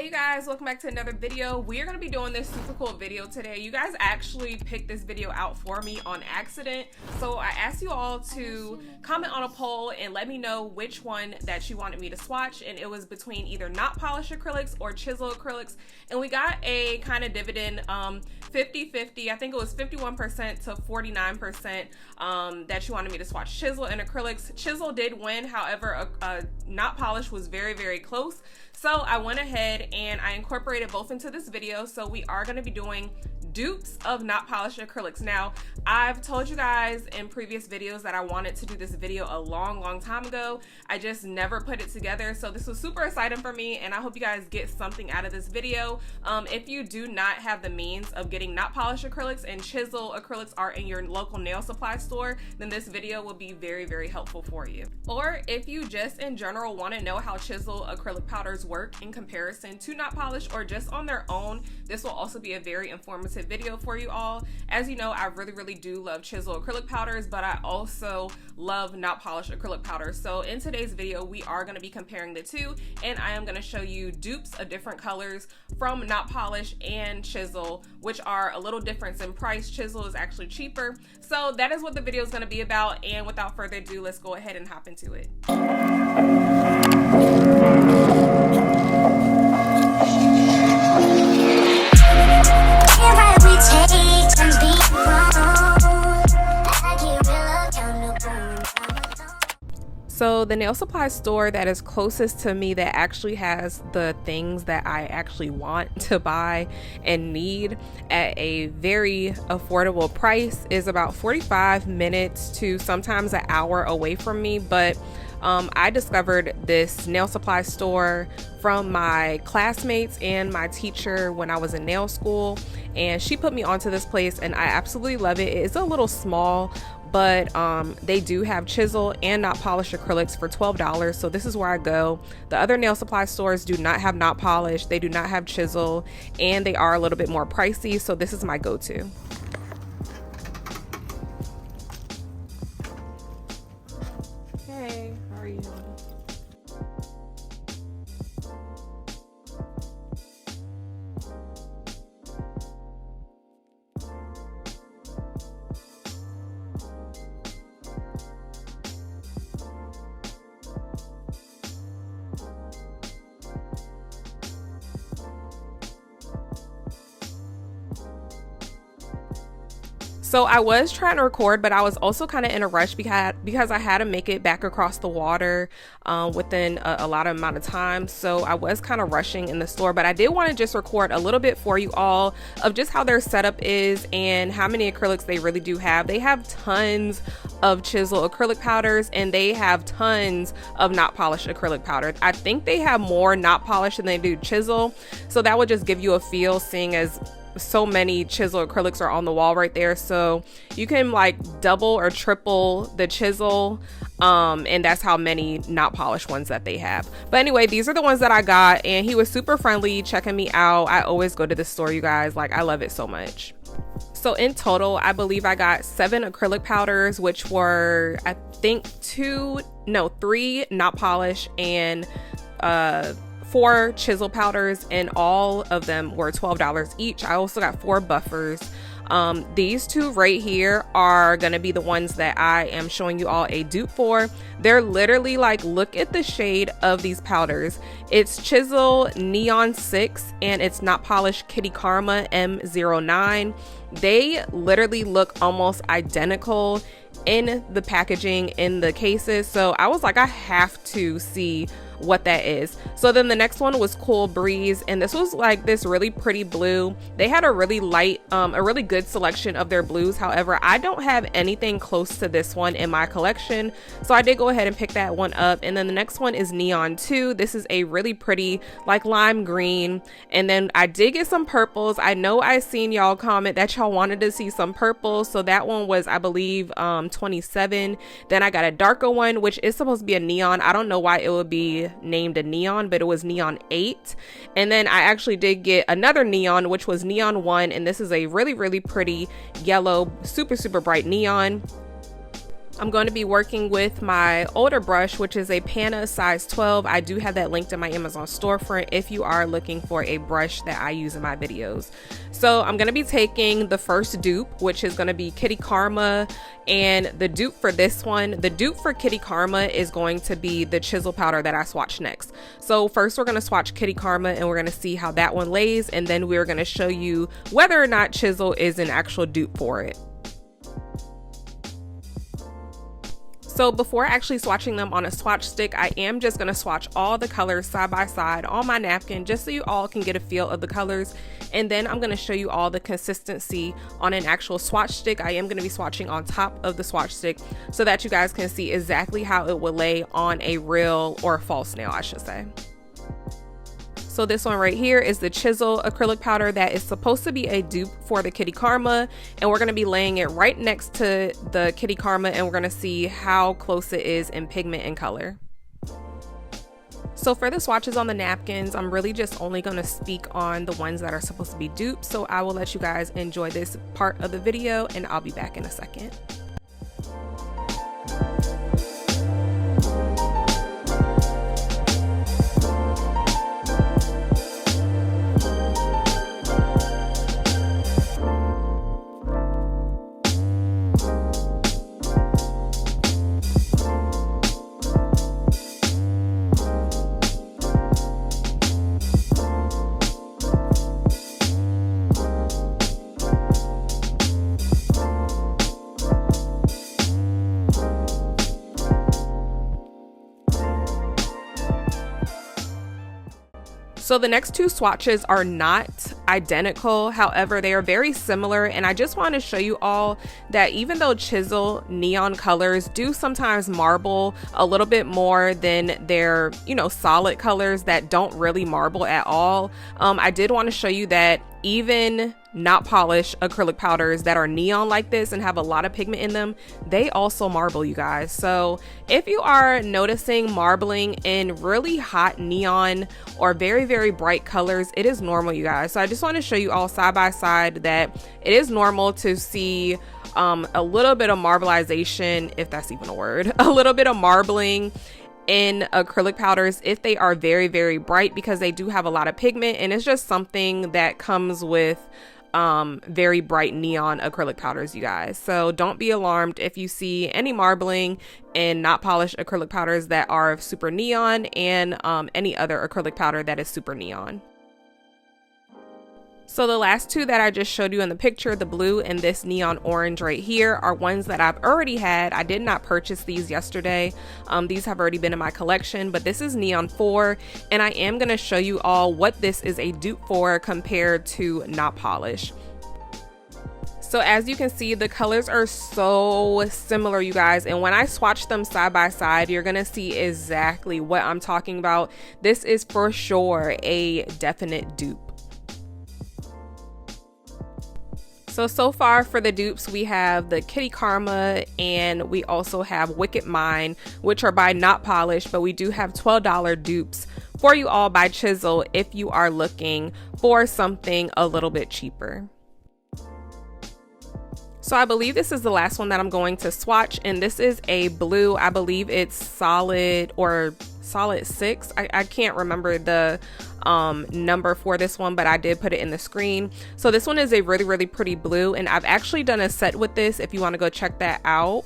Hey you guys, welcome back to another video. We are going to be doing this super cool video today. You guys actually picked this video out for me on accident. So I asked you all to comment on a poll and let me know which one that you wanted me to swatch. And it was between either NotPolish Acrylics or Chisel Acrylics. And we got a kind of dividend 50-50. I think it was 51% to 49% that you wanted me to swatch Chisel and Acrylics. Chisel did win, however, NotPolish was very, very close. So I went ahead and I incorporated both into this video. So we are going to be doing dupes of NotPolish Acrylics. Now, I've told you guys in previous videos that I wanted to do this video a long time ago. I just never put it together. So this was super exciting for me and I hope you guys get something out of this video. If you do not have the means of getting NotPolish Acrylics and Chisel Acrylics are in your local nail supply store, then this video will be very, very helpful for you. Or if you just in general want to know how Chisel acrylic powders work in comparison to NotPolish or just on their own, this will also be a very informative video for you all. As you know, I really do love Chisel acrylic powders, but I also love NotPolish acrylic powders. So in today's video, we are going to be comparing the two, and I am going to show you dupes of different colors from NotPolish and Chisel, which are a little different in price. Chisel is actually cheaper. So that is what the video is going to be about, and without further ado, let's go ahead and hop into it. So the nail supply store that is closest to me that actually has the things that I actually want to buy and need at a very affordable price is about 45 minutes to sometimes an hour away from me. But I discovered this nail supply store from my classmates and my teacher when I was in nail school, and she put me onto this place and I absolutely love it. It's a little small, but they do have Chisel and NotPolish acrylics for $12, so this is where I go. The other nail supply stores do not have NotPolish, they do not have Chisel, and they are a little bit more pricey, so this is my go-to. Hey, how are you? So I was trying to record, but I was also kind of in a rush because I had to make it back across the water within a lot of amount of time. So I was kind of rushing in the store, but I did want to just record a little bit for you all of just how their setup is and how many acrylics they really do have. They have tons of Chisel acrylic powders and they have tons of NotPolish acrylic powder. I think they have more NotPolish than they do Chisel. So that would just give you a feel, seeing as so many Chisel acrylics are on the wall right there, so you can like double or triple the Chisel, and that's how many NotPolish ones that they have. But anyway, these are the ones that I got, and he was super friendly checking me out. I always go to this store, you guys, like I love it so much. So in total, I believe I got 7 acrylic powders, which were I think 3 NotPolish and 4 Chisel powders, and all of them were $12 each. I also got 4 buffers. These two right here are gonna be the ones that I am showing you all a dupe for. They're literally like, look at the shade of these powders. It's Chisel Neon 6 and it's NotPolish Kitty Karma M09. They literally look almost identical in the packaging, in the cases. So I was like, I have to see what that is. So then the next one was Cool Breeze, and this was like this really pretty blue. They had a really light, a really good selection of their blues. However, I don't have anything close to this one in my collection, so I did go ahead and pick that one up. And then the next one is Neon 2. This is a really pretty like lime green, and then I did get some purples. I know I seen y'all comment that y'all wanted to see some purples, so that one was, I believe, 27. Then I got a darker one, which is supposed to be a neon. I don't know why it would be named a neon, but it was Neon 8. And then I actually did get another neon, which was Neon 1, and this is a really pretty yellow, super bright neon. I'm going to be working with my older brush, which is a Pana size 12. I do have that linked in my Amazon storefront if you are looking for a brush that I use in my videos. So I'm going to be taking the first dupe, which is going to be Kitty Karma, and the dupe for this one, the dupe for Kitty Karma is going to be the chisel powder that I swatch next. So first we're going to swatch Kitty Karma and we're going to see how that one lays, and then we're going to show you whether or not chisel is an actual dupe for it. So before actually swatching them on a swatch stick, I am just going to swatch all the colors side by side on my napkin just so you all can get a feel of the colors. And then I'm going to show you all the consistency on an actual swatch stick. I am going to be swatching on top of the swatch stick so that you guys can see exactly how it will lay on a real or false nail, I should say. So this one right here is the Chisel Acrylic powder that is supposed to be a dupe for the Kitty Karma, and we're going to be laying it right next to the Kitty Karma, and we're going to see how close it is in pigment and color. So for the swatches on the napkins, I'm really just only going to speak on the ones that are supposed to be dupes, so I will let you guys enjoy this part of the video and I'll be back in a second. So the next two swatches are not identical, however they are very similar, and I just want to show you all that even though chisel neon colors do sometimes marble a little bit more than their, you know, solid colors that don't really marble at all, I did want to show you that even NotPolish acrylic powders that are neon like this and have a lot of pigment in them, they also marble, you guys. So if you are noticing marbling in really hot neon or very, very bright colors, it is normal, you guys. So I just want to show you all side by side that it is normal to see a little bit of marbleization, if that's even a word, a little bit of marbling in acrylic powders if they are very, very bright, because they do have a lot of pigment, and it's just something that comes with very bright neon acrylic powders, you guys. So don't be alarmed if you see any marbling in NotPolish acrylic powders that are super neon, and any other acrylic powder that is super neon. So the last two that I just showed you in the picture, the blue and this neon orange right here, are ones that I've already had. I did not purchase these yesterday. These have already been in my collection, but this is Neon 4, and I am going to show you all what this is a dupe for compared to NotPolish. So as you can see, the colors are so similar, you guys, and when I swatch them side by side, you're gonna see exactly what I'm talking about. This is for sure a definite dupe. So far for the dupes, we have the Kitty Karma, and we also have Wicked Mind, which are by NotPolish, but we do have $12 dupes for you all by Chisel if you are looking for something a little bit cheaper. So I believe this is the last one that I'm going to swatch, and this is a blue. I believe it's solid or solid 6. I can't remember the number for this one, but I did put it in the screen. So this one is a really, really pretty blue, and I've actually done a set with this if you want to go check that out.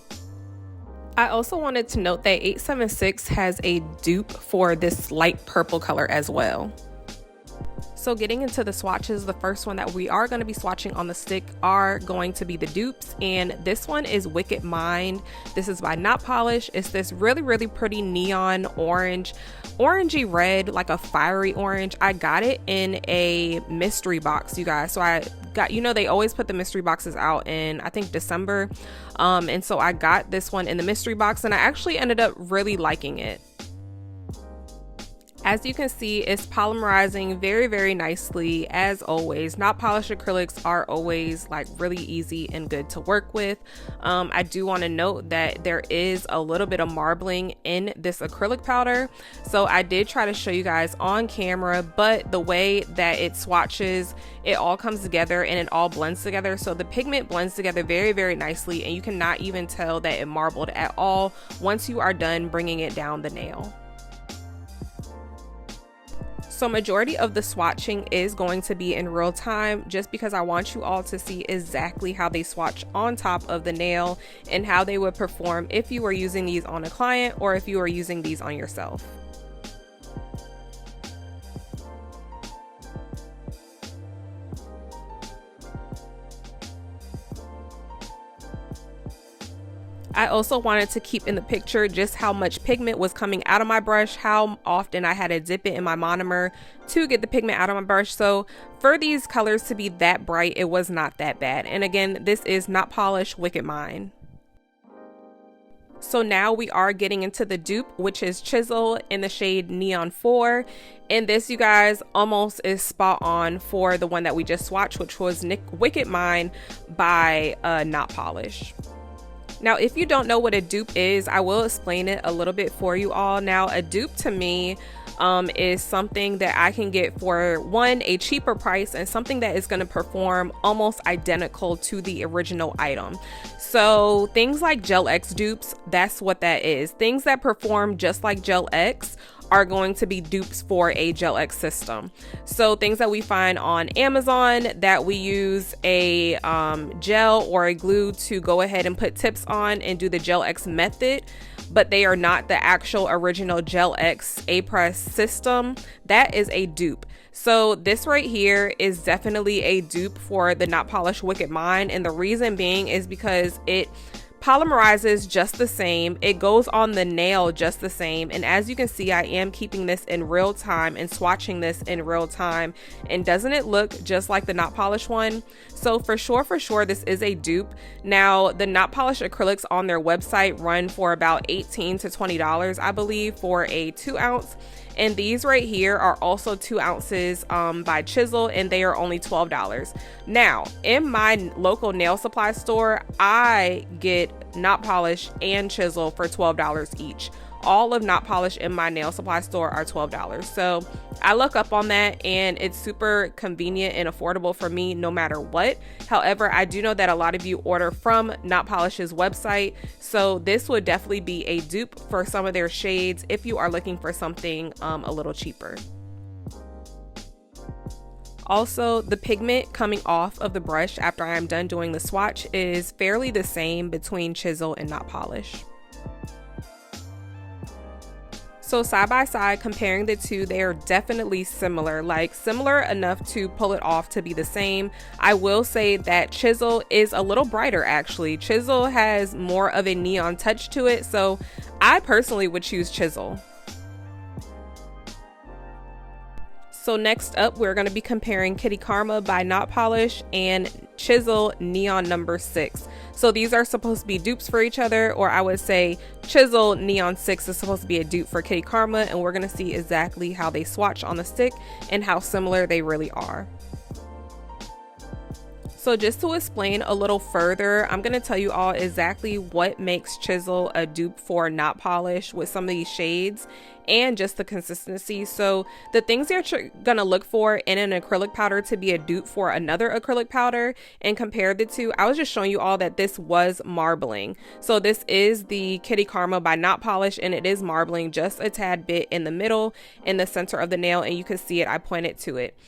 I also wanted to note that 876 has a dupe for this light purple color as well. So getting into the swatches, the first one that we are going to be swatching on the stick are going to be the dupes, and this one is Wicked Mind. This is by NotPolish. It's this really, really pretty neon orange, orangey red, like a fiery orange. I got it in a mystery box, you guys. So I got, you know, they always put the mystery boxes out in, I think, December, and so I got this one in the mystery box, and I actually ended up really liking it. As you can see, it's polymerizing very nicely as always. NotPolish acrylics are always like really easy and good to work with. I do want to note that there is a little bit of marbling in this acrylic powder, so I did try to show you guys on camera, but the way that it swatches, it all comes together and it all blends together, so the pigment blends together very nicely, and you cannot even tell that it marbled at all once you are done bringing it down the nail. So majority of the swatching is going to be in real time, just because I want you all to see exactly how they swatch on top of the nail and how they would perform if you were using these on a client or if you were using these on yourself. I also wanted to keep in the picture just how much pigment was coming out of my brush, how often I had to dip it in my monomer to get the pigment out of my brush. So for these colors to be that bright, it was not that bad. And again, this is NotPolish Wicked Mind. So now we are getting into the dupe, which is Chisel in the shade Neon 4. And this, you guys, almost is spot on for the one that we just swatched, which was Wicked Mind by NotPolish. Now, if you don't know what a dupe is, I will explain it a little bit for you all. Now, a dupe to me is something that I can get for one, a cheaper price, and something that is going to perform almost identical to the original item. So things like Gel X dupes, that's what that is. Things that perform just like Gel X are going to be dupes for a Gel X system. So things that we find on Amazon that we use a gel or a glue to go ahead and put tips on and do the Gel X method, but they are not the actual original Gel X A-press system, that is a dupe. So this right here is definitely a dupe for the NotPolish Wicked Mind, and the reason being is because it polymerizes just the same, it goes on the nail just the same, and as you can see, I am keeping this in real time and swatching this in real time, and doesn't it look just like the NotPolish one? So for sure this is a dupe. Now the NotPolish acrylics on their website run for about $18 to $20, I believe, for a 2 ounce. And these right here are also 2 ounces by Chisel, and they are only $12. Now, in my local nail supply store, I get NotPolish and Chisel for $12 each. All of NotPolish in my nail supply store are $12. So I look up on that, and it's super convenient and affordable for me no matter what. However, I do know that a lot of you order from NotPolish's website, so this would definitely be a dupe for some of their shades if you are looking for something a little cheaper. Also, the pigment coming off of the brush after I am done doing the swatch is fairly the same between Chisel and NotPolish. So side by side, comparing the two, they are definitely similar, like similar enough to pull it off to be the same. I will say that Chisel is a little brighter actually. Chisel has more of a neon touch to it, so I personally would choose Chisel. So next up, we're going to be comparing Kitty Karma by NotPolish and Chisel Neon number 6. So these are supposed to be dupes for each other, or I would say Chisel Neon 6 is supposed to be a dupe for Kitty Karma, and we're going to see exactly how they swatch on the stick and how similar they really are. So just to explain a little further, I'm going to tell you all exactly what makes Chisel a dupe for NotPolish with some of these shades and just the consistency. So the things that you're going to look for in an acrylic powder to be a dupe for another acrylic powder and compare the two, I was just showing you all that this was marbling. So this is the Kitty Karma by NotPolish, and it is marbling just a tad bit in the middle, in the center of the nail, and you can see it. I pointed to it.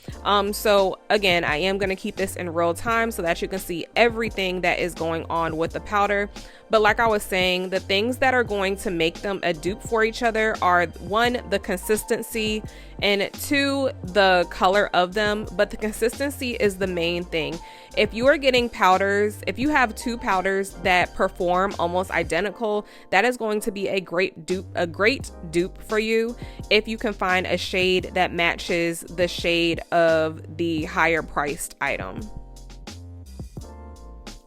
So again, I am going to keep this in real time so that you can see everything that is going on with the powder. But like I was saying, the things that are going to make them a dupe for each other are, one, the consistency, and two, the color of them. But the consistency is the main thing. If you are getting powders, if you have two powders that perform almost identical, that is going to be a great dupe for you if you can find a shade that matches the shade of the higher priced item.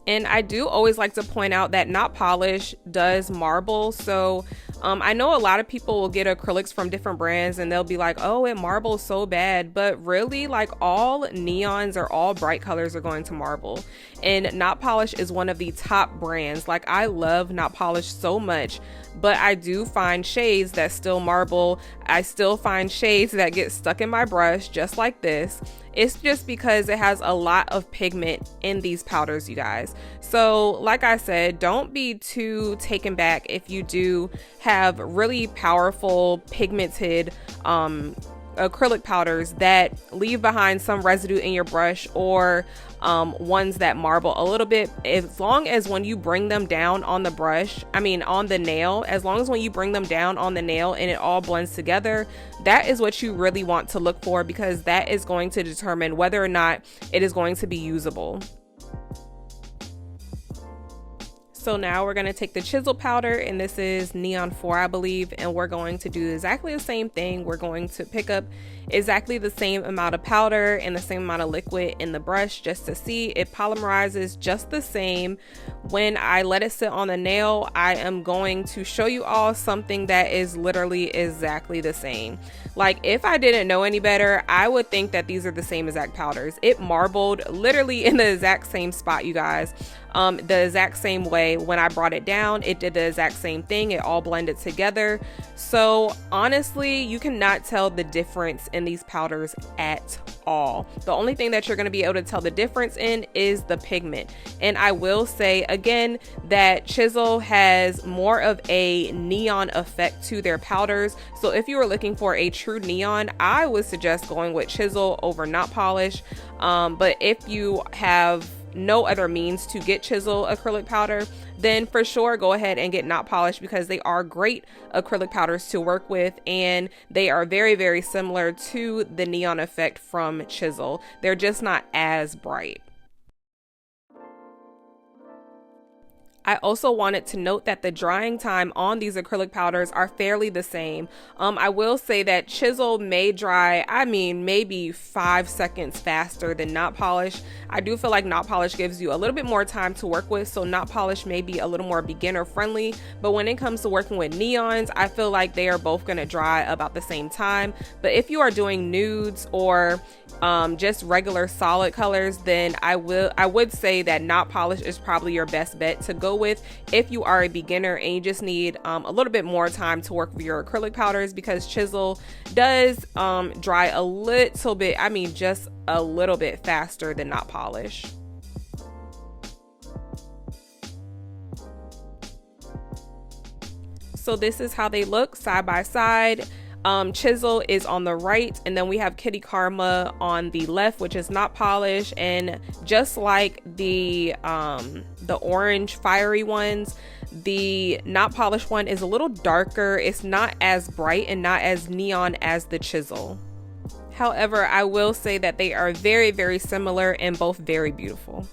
And I do always like to point out that NotPolish does marble, so I know a lot of people will get acrylics from different brands and they'll be like, oh, it marbles so bad, but really, like, all neons or all bright colors are going to marble. And NotPolish is one of the top brands. Like, I love NotPolish so much, but I do find shades that still marble. I still find shades that get stuck in my brush just like this. It's just because it has a lot of pigment in these powders, you guys. So like I said, don't be too taken back if you do have really powerful pigmented acrylic powders that leave behind some residue in your brush, or ones that marble a little bit. As long as when you bring them down on the brush, on the nail, as long as when you bring them down on the nail and it all blends together, that is what you really want to look for, because that is going to determine whether or not it is going to be usable. So now we're going to take the chisel powder, and this is Neon 4, I believe, and we're going to do exactly the same thing. We're going to pick up exactly the same amount of powder and the same amount of liquid in the brush just to see it polymerizes just the same. When I let it sit on the nail, I am going to show you all something that is literally exactly the same. Like, if I didn't know any better, I would think that these are the same exact powders. It marbled literally in the exact same spot, you guys. The exact same way. When I brought it down, it did the exact same thing. It all blended together. So honestly, you cannot tell the difference in these powders at all. The only thing that you're going to be able to tell the difference in is the pigment. And I will say again that Chisel has more of a neon effect to their powders. So if you were looking for a true neon, I would suggest going with Chisel over NotPolish. But if you have no other means to get Chisel acrylic powder, then for sure go ahead and get NotPolish, because they are great acrylic powders to work with, and they are very, very similar to the neon effect from Chisel. They're just not as bright. I also wanted to note that the drying time on these acrylic powders are fairly the same. I will say that Chisel may dry, maybe 5 seconds faster than NotPolish. I do feel like NotPolish gives you a little bit more time to work with, so NotPolish may be a little more beginner friendly. But when it comes to working with neons, I feel like they are both going to dry about the same time. But if you are doing nudes or just regular solid colors, then I would say that NotPolish is probably your best bet to go with if you are a beginner and you just need a little bit more time to work with your acrylic powders, because Chisel does dry a little bit, just a little bit faster than NotPolish. So this is how they look side by side. Chisel is on the right, and then we have Kitty Karma on the left, which is NotPolish. And just like the orange fiery ones, the NotPolish one is a little darker. It's not as bright and not as neon as the Chisel. However, I will say that they are very, very similar and both very beautiful.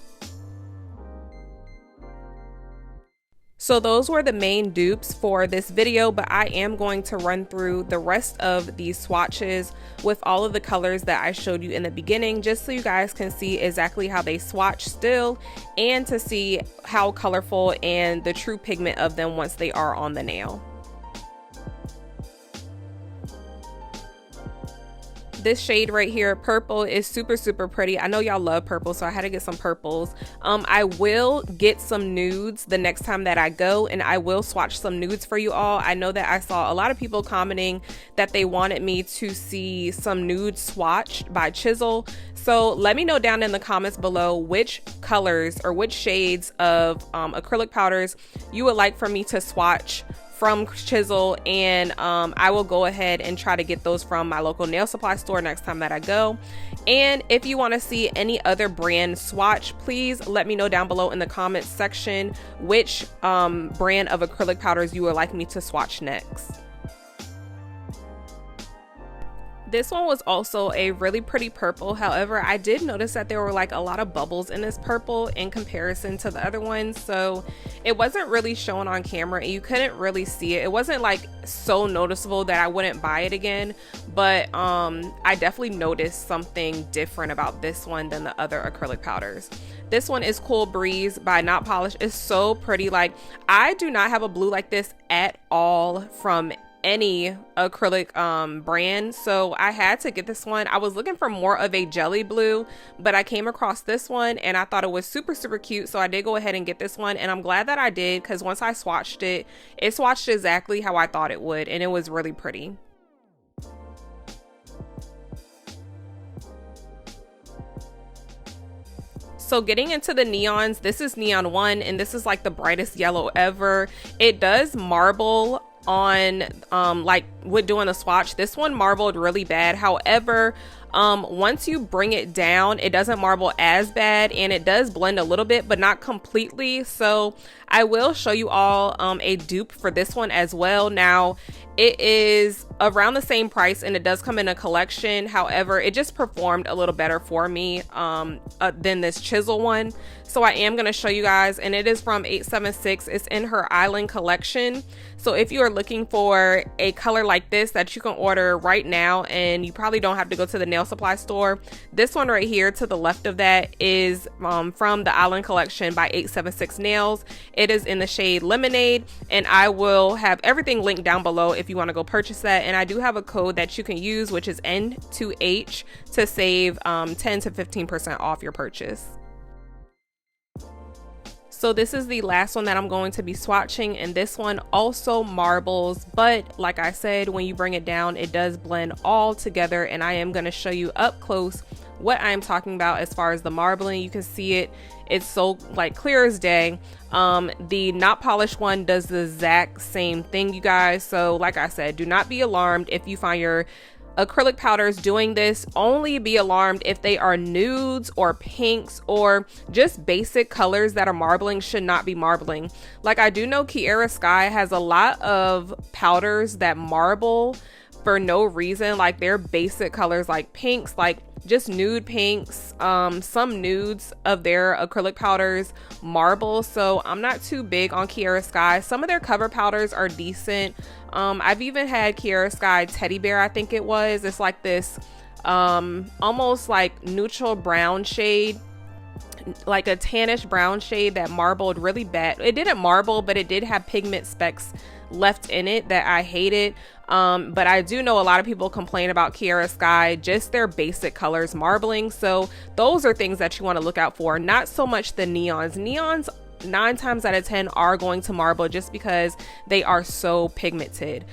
So those were the main dupes for this video, but I am going to run through the rest of these swatches with all of the colors that I showed you in the beginning, just so you guys can see exactly how they swatch still, and to see how colorful and the true pigment of them once they are on the nail. This shade right here, purple, is super, super pretty. I know y'all love purple, so I had to get some purples. I will get some nudes the next time that I go, and I will swatch some nudes for you all. I know that I saw a lot of people commenting that they wanted me to see some nudes swatched by Chisel. So let me know down in the comments below which colors or which shades of acrylic powders you would like for me to swatch from Chisel, and I will go ahead and try to get those from my local nail supply store next time that I go. And if you want to see any other brand swatch, please let me know down below in the comments section which brand of acrylic powders you would like me to swatch next. This one was also a really pretty purple. However, I did notice that there were like a lot of bubbles in this purple in comparison to the other ones, so it wasn't really shown on camera and you couldn't really see it. It wasn't like so noticeable that I wouldn't buy it again, but I definitely noticed something different about this one than the other acrylic powders. This one is Cool Breeze by NotPolish. It's so pretty. Like, I do not have a blue like this at all from any acrylic brand, so I had to get this one. I was looking for more of a jelly blue, but I came across this one and I thought it was super cute, so I did go ahead and get this one, and I'm glad that I did, because once I swatched it, it swatched exactly how I thought it would, and it was really pretty. So getting into the neons, this is Neon 1, and this is like the brightest yellow ever. It does marble on like with doing a swatch. This one marbled really bad. However, once you bring it down, it doesn't marble as bad, and it does blend a little bit, but not completely. So I will show you all a dupe for this one as well. Now, it is around the same price, and it does come in a collection. However, it just performed a little better for me than this Chisel one. So I am going to show you guys, and it is from 876. It's in her Island collection. So if you are looking for a color like this that you can order right now, and you probably don't have to go to the nail supply store, this one right here to the left of that is from the Island collection by 876 Nails. It is in the shade Lemonade, and I will have everything linked down below if you want to go purchase that. And I do have a code that you can use, which is N2H, to save 10 to 15% off your purchase. So this is the last one that I'm going to be swatching, and this one also marbles, but like I said, when you bring it down, it does blend all together, and I am going to show you up close what I am talking about as far as the marbling. You can see it, it's so like clear as day. The NotPolish one does the exact same thing, you guys. So like I said, do not be alarmed if you find your acrylic powders doing this. Only be alarmed if they are nudes or pinks or just basic colors that are marbling. Should not be marbling. Like, I do know Kiara Sky has a lot of powders that marble for no reason, like their basic colors like pinks, like just nude pinks. Some nudes of their acrylic powders marble, so I'm not too big on Kiara Sky. Some of their cover powders are decent. I've even had Kiara Sky Teddy Bear, I think it was. It's like this almost like neutral brown shade, like a tannish brown shade that marbled really bad. It didn't marble, but it did have pigment specks left in it that I hated. But I do know a lot of people complain about Kiara Sky, just their basic colors marbling. So those are things that you want to look out for, not so much the neons. Neons 9 times out of 10 are going to marble just because they are so pigmented.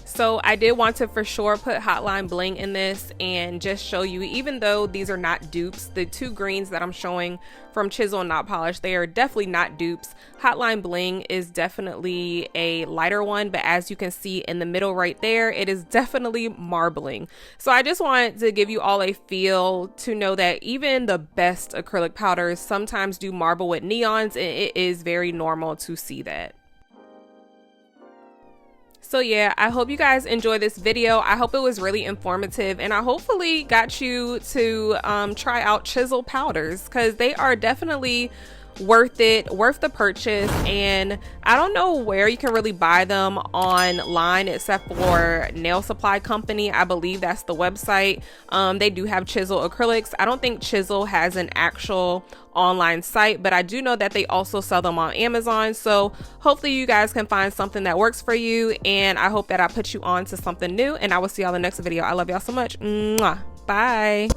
So I did want to for sure put Hotline Bling in this and just show you, even though these are not dupes, the 2 greens that I'm showing from Chisel and NotPolish, they are definitely not dupes. Hotline Bling is definitely a lighter one, but as you can see in the middle right there, it is definitely marbling. So I just wanted to give you all a feel to know that even the best acrylic powders sometimes do marble with neons, and it is very normal to see that. So yeah, I hope you guys enjoyed this video. I hope it was really informative, and I hopefully got you to try out Chisel powders, because they are definitely worth it, worth the purchase. And I don't know where you can really buy them online except for Nail Supply Company. I believe that's the website. They do have Chisel acrylics. I don't think Chisel has an actual online site, but I do know that they also sell them on Amazon. So hopefully you guys can find something that works for you, and I hope that I put you on to something new, and I will see y'all in the next video. I love y'all so much. Mwah. Bye.